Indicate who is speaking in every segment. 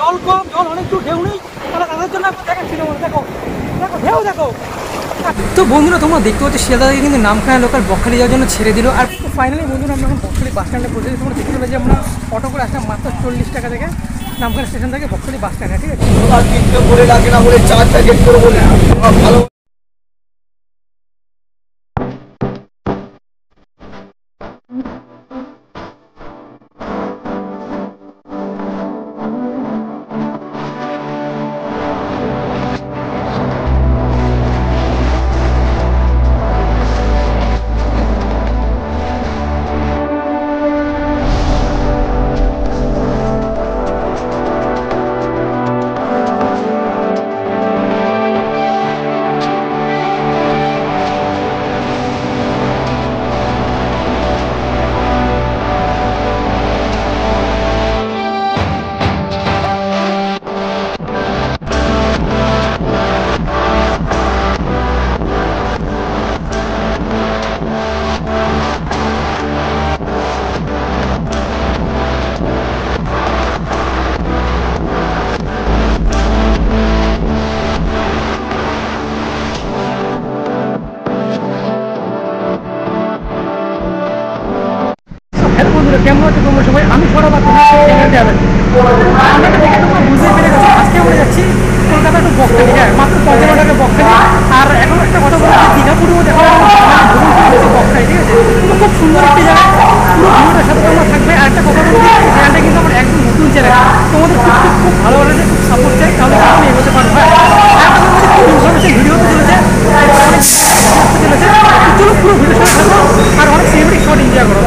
Speaker 1: জল কম, জল অনেক দূর ঢেউ নেই, তাহলে তাদের জন্য দেখাচ্ছিল। দেখো দেখো ঢেউ দেখো। তো বন্ধুরা তোমরা দেখতে পাচ্ছ শিয়ালদা থেকে কিন্তু নামখানা লোকাল বকখালি যাওয়ার জন্য ছেড়ে দিল। আর ফাইনালি বন্ধুরা আমরা এখন বকখালি বাস স্ট্যান্ডে পৌঁছেছি। তোমরা দেখতে পেলে যে আমরা অটো করে আসলাম মাত্র 40 টাকা থেকে নামখানা স্টেশন থেকে বকখালি বাস স্ট্যান্ডে, ঠিক আছে।
Speaker 2: বলে ডাকে না বলে 4 প্যাকেট করে বলে ভালো।
Speaker 1: কেমন আছে তোমরা সবাই? আমি সরাব যাবেন বুঝতে পেরে গেছি। আজকে আমরা যাচ্ছি কলকাতা টু বকখালি, হ্যাঁ মাত্র 15 টাকা বকখালি। আর এখন একটা কথা বলছি, দীঘাপুরেও দেখা বকখালি, ঠিক আছে। তো খুব সুন্দর একটি জায়গা, পুরো ভিডিওটার সাথে তোমরা থাকবে। আর একটা কথা বলছি, চ্যানেলটা কিন্তু আমার একদম নতুন চ্যানেল, তোমাদের খুব খুব ভালো লাগে, খুব সাপোর্ট চাই, তাহলে আমি এগোতে পারবো। হ্যাঁ খুব ইনফরমেশন ভিডিও তো চলেছে, চলো পুরো ভিডিও সাথে থাকো আর অনেক সিনেমেটিক শট এনজয় করো।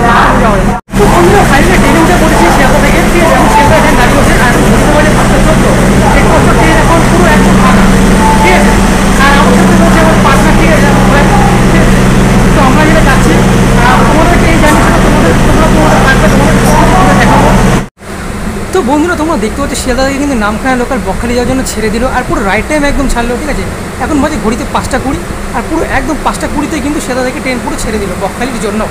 Speaker 1: তো বন্ধুরা ফাইনালি ট্রেনে উঠে পড়েছি শিয়ালদা থেকে, ঠিক আছে। এখন শিয়ালদা ট্রেন দাঁড়িয়ে বসে, আর ঘুরতে বাজে 5:14, একটু ট্রেন এখন পুরো একদম ফাঁকা, ঠিক আছে। আর আমার সাথে বলছে আমার পার্টনার, ঠিক আছে, ঠিক আছে। তো আমরা যেটা যাচ্ছি তোমাদেরকে এই জার্নিটা তোমাদের থাকবে, তোমাদের দেখাবো। তো বন্ধুরা তোমরা দেখতে পাচ্ছ শিয়ালদা থেকে কিন্তু নামখানা লোকাল বকখালি যাওয়ার জন্য ছেড়ে দিল। আর পুরো রাইট টাইম একদম ছাড়লো, ঠিক আছে। এখন বাজে ঘড়িতে 5:20, আর পুরো একদম 5:20তেই কিন্তু শিয়ালদা থেকে ট্রেন পুরো ছেড়ে দিল বকখালির জন্য।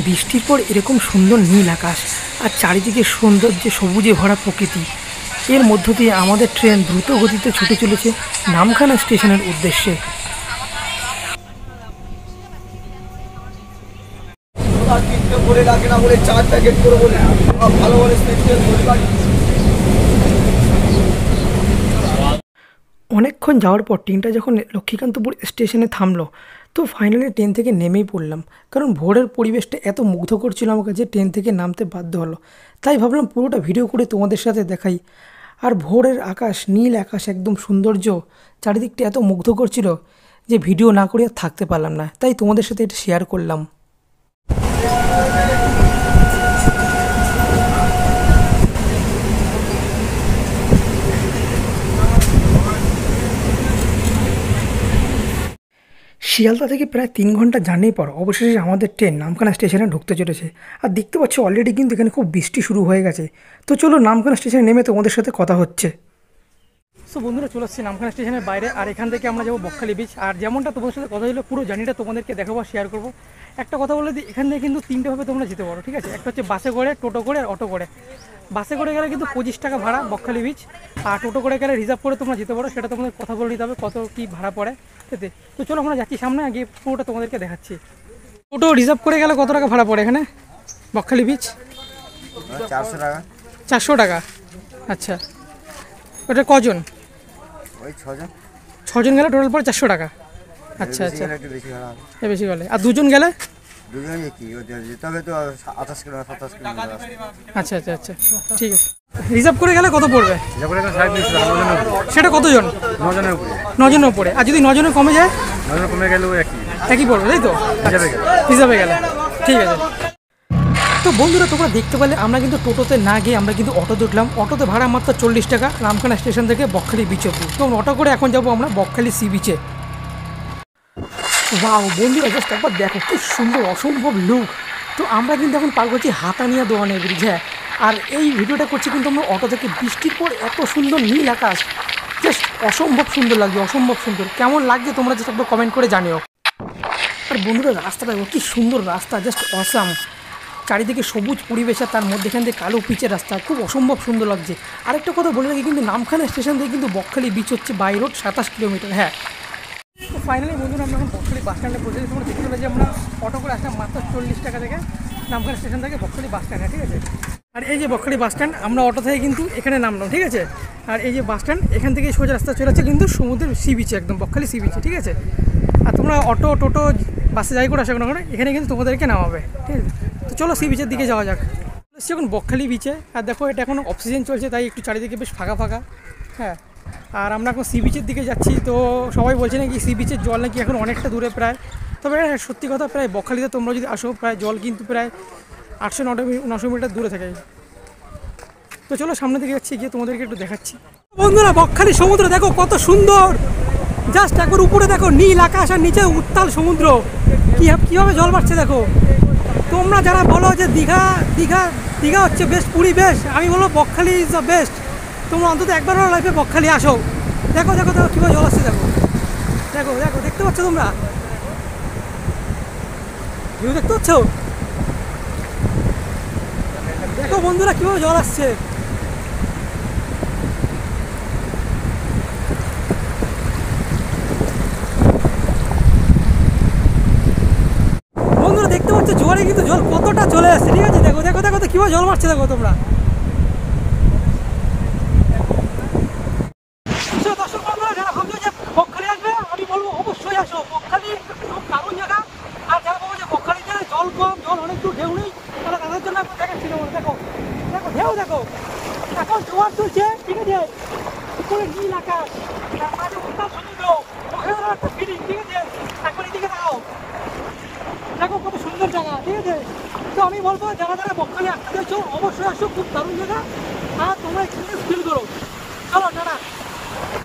Speaker 1: বৃষ্টির পর এরকম সুন্দর নীল আকাশ আর চারিদিকে সৌন্দর্যে সবুজে ভরা প্রকৃতি, এর মধ্য দিয়ে আমাদের ট্রেন দ্রুত গতিতে ছুটে চলেছে নামখানা স্টেশনের উদ্দেশ্যে।
Speaker 2: বলে ডাকে না বলে 4 প্যাকেট করে বলে ভালো বলে
Speaker 1: অনেকক্ষণ যাওয়ার পর ট্রেনটা যখন লক্ষ্মীকান্তপুর স্টেশনে থামলো, তো ফাইনালি ট্রেন থেকে নেমেই পড়লাম। কারণ ভোরের পরিবেশটা এত মুগ্ধ করছিল আমাকে যে ট্রেন থেকে নামতে বাধ্য হলো। তাই ভাবলাম পুরোটা ভিডিও করে তোমাদের সাথে দেখাই। আর ভোরের আকাশ, নীল আকাশ, একদম সৌন্দর্য, চারিদিকটা এত মুগ্ধ করছিল যে ভিডিও না করে আর থাকতে পারলাম না, তাই তোমাদের সাথে এটা শেয়ার করলাম। শিয়ালদা থেকে প্রায় 3 ঘন্টা জার্নির পর অবশেষে আমাদের ট্রেন নামখানা স্টেশনে ঢুকতে চলেছে। আর দেখতে পাচ্ছ অলরেডি কিন্তু এখানে খুব বৃষ্টি শুরু হয়ে গেছে। তো চলো নামখানা স্টেশনে নেমে তোমাদের সাথে কথা হচ্ছে। সো বন্ধুরা চলে আসছি নামখানা স্টেশনের বাইরে, আর এখান থেকে আমরা যাবো বকখালি বিচ। আর যেমনটা তোমাদের সাথে কথা হলো, পুরো জার্নিটা তোমাদেরকে দেখাবো, শেয়ার করবো। একটা কথা বলে দিই, এখান থেকে কিন্তু 3টেভাবে তোমরা যেতে পারো, ঠিক আছে। একটা হচ্ছে বাসে করে, টোটো করে আর অটো করে। বাসে করে গেলে কিন্তু 25 টাকা ভাড়া বকখালি বিচ, আর টোটো করে গেলে রিজার্ভ করে তোমরা যেতে পারো, সেটা তোমাদের কথা বলে দিতে হবে কত কী ভাড়া পড়ে এতে। তো চলো আমরা যাচ্ছি সামনে, আগে পুরোটা তোমাদেরকে দেখাচ্ছি। টোটো রিজার্ভ করে গেলে কত টাকা ভাড়া পড়ে এখানে বকখালি বিচ?
Speaker 2: 400 টাকা।
Speaker 1: 400 টাকা, আচ্ছা। ওটা কজন?
Speaker 2: ওই 6 জন।
Speaker 1: 6 জন গেলে টোটাল পড়ে 400 টাকা, আচ্ছা আচ্ছা। বেশি গেলে আর 2 জন গেলে? আচ্ছা আচ্ছা আচ্ছা, ঠিক আছে। রিজার্ভ করে গেলে কত পড়বে? সেটা কতজন? 9 জনের উপরে। আর যদি 9 জনের কমে যায়? 9 জনের কমে গেলেও একই পড়বে, তাই তো? রিজার্ভে গেলে, ঠিক আছে। তো বন্ধুরা তোমরা দেখতে পেলে আমরা কিন্তু টোটোতে না গিয়ে আমরা কিন্তু অটোতে উঠলাম। অটোতে ভাড়া মাত্র 40 টাকা নামখানা স্টেশন থেকে বকখালি বিচ অবধি। তো অটো করে এখন যাবো আমরা বকখালি সি বিচে। ওয়াও বন্ধুরা জাস্ট একবার দেখো কি সুন্দর, অসম্ভব লুক। তো তো আমরা কিন্তু এখন পার করছি হাতানিয়া দোয়ানের ব্রিজ, হ্যাঁ। আর এই ভিডিওটা করছি কিন্তু আমরা অটো থেকে, বৃষ্টির পর এত সুন্দর নীল আকাশ, জাস্ট অসম্ভব সুন্দর লাগছে, অসম্ভব সুন্দর। কেমন লাগছে তোমরা জাস্ট একবার কমেন্ট করে জানিও। আর বন্ধুরা রাস্তাটা কি সুন্দর রাস্তা, জাস্ট অসাম। চারিদিকে সবুজ পরিবেশ আর তার মধ্যেখান থেকে কালো পিচের রাস্তা, খুব অসম্ভব সুন্দর লাগছে। আরেকটা কথা বলে রাখি, কিন্তু নামখানা স্টেশন থেকে কিন্তু বকখালি বিচ হচ্ছে বাই রোড 27 কিলোমিটার, হ্যাঁ। তো ফাইনালি বন্ধুরা আমরা এখন বকখালি বাস স্ট্যান্ডে পৌঁছেছি। তোমরা দেখতে পেলে যে আমরা অটো করে আসলাম মাত্র 40 টাকা থেকে নামখানা স্টেশন থেকে বকখালি বাস স্ট্যান্ডে, ঠিক আছে। আর এই যে বকখালি বাস স্ট্যান্ড, আমরা অটো থেকে কিন্তু এখানে নামলাম, ঠিক আছে। আর এই যে বাস স্ট্যান্ড, এখান থেকে সোজা রাস্তা চলে যাচ্ছে কিন্তু সমুদ্রের সি বিচে, একদম বকখালি সি বিচে, ঠিক আছে। আর তোমরা অটো টোটো বাসে যাই করে আসো না করে, এখানে কিন্তু তোমাদেরকে নামাবে, ঠিক আছে। তো চলো সি বিচের দিকে যাওয়া যাক। এখন বকখালি বিচে, আর দেখো এটা এখন অফ সিজন চলছে, তাই একটু চারিদিকে বেশ ফাঁকা ফাঁকা, হ্যাঁ। আর আমরা এখন সি বিচের দিকে যাচ্ছি। তো সবাই বলছে নাকি সি বিচের জল নাকি এখন অনেকটা দূরে প্রায়, তবে সত্যি কথা প্রায় বকখালিতে তোমরা যদি আসো প্রায় জল কিন্তু প্রায় 800-900 মিটার দূরে থাকে। তো চলো সামনে দিকে যাচ্ছি, গিয়ে তোমাদেরকে একটু দেখাচ্ছি। বন্ধুরা বকখালি সমুদ্র দেখো কত সুন্দর, জাস্ট একবার উপরে দেখো নীল আকাশ আর নিচে উত্তাল সমুদ্র, কীভাবে জল বাড়ছে দেখো। তোমরা যারা বলো যে দীঘা দীঘা দীঘা হচ্ছে বেস্ট, পুরী বেস্ট, আমি বলবো বকখালি ইজ দ্য বেস্ট। তোমরা অন্তত একবার হলো লাইফে বকখালি আসো। দেখো দেখো দেখো কীভাবে জল আসছে, দেখো দেখো দেখো, দেখতে পাচ্ছ তোমরা, ভিউ দেখতে পাচ্ছ? দেখো বন্ধুরা কীভাবে জল আসছে। বন্ধুরা দেখতে পাচ্ছ জোয়ারে কিন্তু জল কতটা চলে আসছে, ঠিক আছে। দেখো দেখো দেখো তো কীভাবে জল মারছে দেখো তোমরা। দর্শক বন্ধুরা যারা ভাবছো যে বকখালি আসবে, আমি বলবো অবশ্যই আসো, বকখালি খুব দারুণ জায়গা। আর যারা বলবো যে বকখালিতে জল কম, জল অনেক দূর, ঢেউ নেই, তারা তাদের জন্য একবার দেখাচ্ছিল। দেখো দেখো ঢেউ দেখো, এখন জোয়ার তুলছে, ঠিক আছে। উপরে নীল আকাশ, তার মাঝে উত্তাল সমুদ্র, ওখানে একটা ফিলিং, ঠিক আছে। এখন এদিকে দাও, দেখো কত সুন্দর জায়গা, ঠিক আছে। তো আমি বলবো যারা যারা বকখালি আসতে চাইছো অবশ্যই আসো, খুব দারুণ জায়গা। আর তোমরা এক্সপিরিয়েন্স ফিল করো।